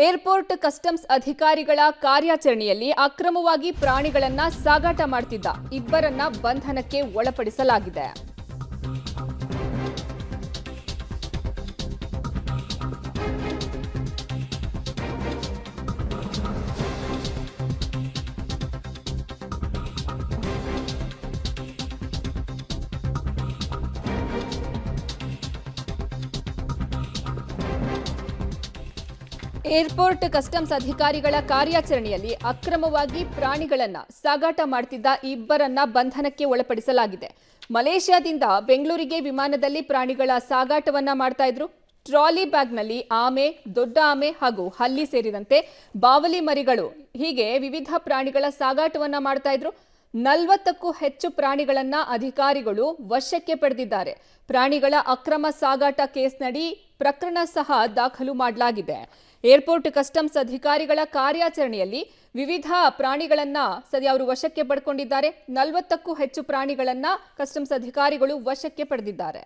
Airport customs ಅಧಿಕಾರಿಗಳ ಕಾರ್ಯಾಚರಣೆಯಲ್ಲಿ ಅಕ್ರಮವಾಗಿ ಪ್ರಾಣಿಗಳನ್ನು ಸಾಗಾಟ ಮಾಡುತ್ತಿದ್ದ ಇಬ್ಬರನ್ನ ಬಂಧನಕ್ಕೆ ಒಳಪಡಿಸಲಾಗಿದೆ. ಏರ್ಪೋರ್ಟ್ ಕಸ್ಟಮ್ಸ್ ಅಧಿಕಾರಿಗಳ ಕಾರ್ಯಾಚರಣೆಯಲ್ಲಿ ಅಕ್ರಮವಾಗಿ ಪ್ರಾಣಿಗಳನ್ನ ಸಾಗಾಟ ಮಾಡುತ್ತಿದ್ದ ಇಬ್ಬರನ್ನ ಬಂಧನಕ್ಕೆ ಒಳಪಡಿಸಲಾಗಿದೆ. ಮಲೇಷ್ಯಾದಿಂದ ಬೆಂಗಳೂರಿಗೆ ವಿಮಾನದಲ್ಲಿ ಪ್ರಾಣಿಗಳ ಸಾಗಾಟವನ್ನ ಮಾಡ್ತಾ ಇದ್ರು. ಟ್ರಾಲಿ ಬ್ಯಾಗ್ನಲ್ಲಿ ಆಮೆ, ದೊಡ್ಡ ಆಮೆ ಹಾಗೂ ಹಲ್ಲಿ ಸೇರಿದಂತೆ ಬಾವಲಿ ಮರಿಗಳು ಹೀಗೆ ವಿವಿಧ ಪ್ರಾಣಿಗಳ ಸಾಗಾಟವನ್ನ ಮಾಡ್ತಾ ಇದ್ರು. 40ಕ್ಕೂ ಹೆಚ್ಚು ಪ್ರಾಣಿಗಳನ್ನ ಅಧಿಕಾರಿಗಳು ವಶಕ್ಕೆ ಪಡೆದಿದ್ದಾರೆ. ಪ್ರಾಣಿಗಳ ಅಕ್ರಮ ಸಾಗಾಟ ಕೇಸ್ನಡಿ ಪ್ರಕರಣ ಸಹ ದಾಖಲು ಮಾಡಲಾಗಿದೆ. ಏರ್ಪೋರ್ಟ್ ಕಸ್ಟಮ್ಸ್ ಅಧಿಕಾರಿಗಳ ಕಾರ್ಯಾಚರಣೆಯಲ್ಲಿ ವಿವಿಧ ಪ್ರಾಣಿಗಳನ್ನ ಸದ್ಯ ಅವರು ವಶಕ್ಕೆ ಪಡ್ಕೊಂಡಿದ್ದಾರೆ. 40ಕ್ಕೂ ಹೆಚ್ಚು ಪ್ರಾಣಿಗಳನ್ನ ಕಸ್ಟಮ್ಸ್ ಅಧಿಕಾರಿಗಳು ವಶಕ್ಕೆ ಪಡೆದಿದ್ದಾರೆ.